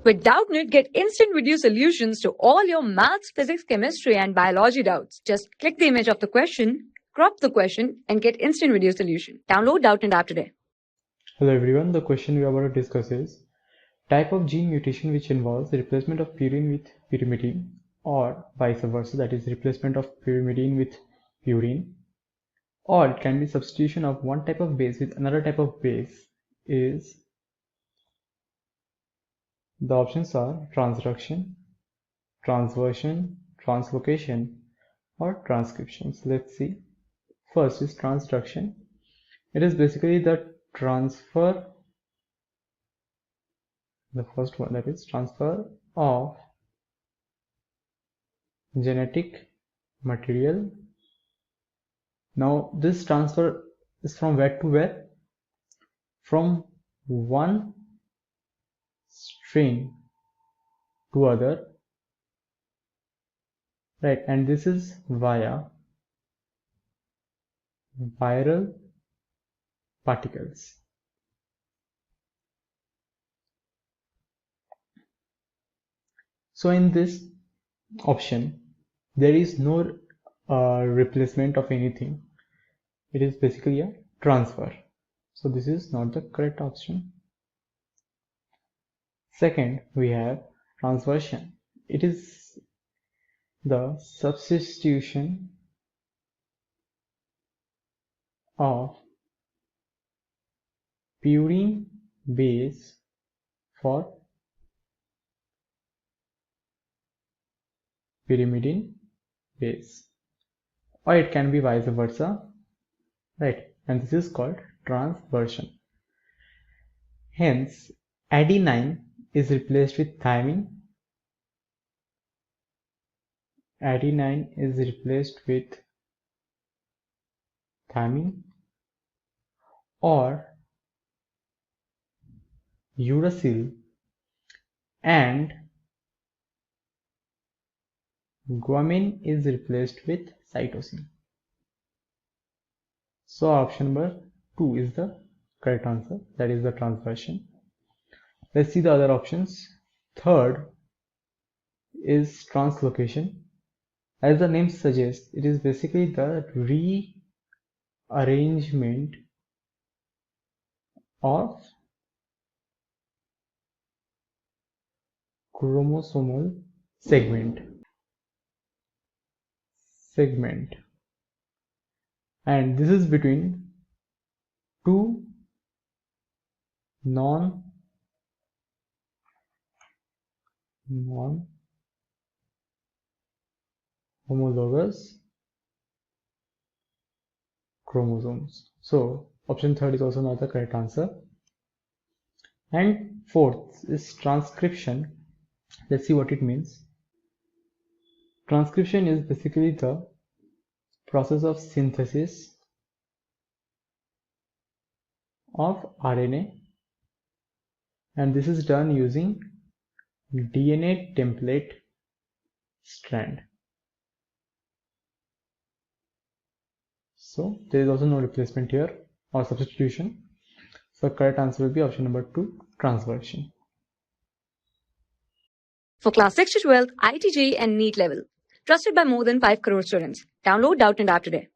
With Doubtnut, get instant video solutions to all your maths, physics, chemistry, and biology doubts. Just click the image of the question, crop the question, and get instant video solution. Download Doubtnut app today. Hello everyone, the question we are about to discuss is type of gene mutation which involves the replacement of purine with pyrimidine or vice versa, that is replacement of pyrimidine with purine, or it can be substitution of one type of base with another type of base. Is the options are transduction, transversion, translocation, or transcription. So let's see. First is transduction. It is basically the transfer, the first one, that is transfer of genetic material. Now this transfer is from where to where? From one strain to other, right? And this is via viral particles. So in this option there is no replacement of anything. It is basically a transfer. So this is not the correct option. Second, we have transversion. It is the substitution of purine base for pyrimidine base, or it can be vice versa, right? And this is called transversion. Hence adenine is replaced with thymine, adenine is replaced with thymine, or uracil and guanine is replaced with cytosine. So option number 2 is the correct answer, that is the transversion. Let's see the other options. Third is translocation. As the name suggests, it is basically the rearrangement of chromosomal segment, and this is between two non-homologous chromosomes. So option third is also not the correct answer. And fourth is transcription. Let's see what it means. Transcription is basically the process of synthesis of RNA, and this is done using DNA template strand. So there is also no replacement here or substitution. So correct answer will be option number 2, transversion. For class 6 to 12, IIT JEE and NEET level. Trusted by more than 5 crore students. Download Doubtnut app today.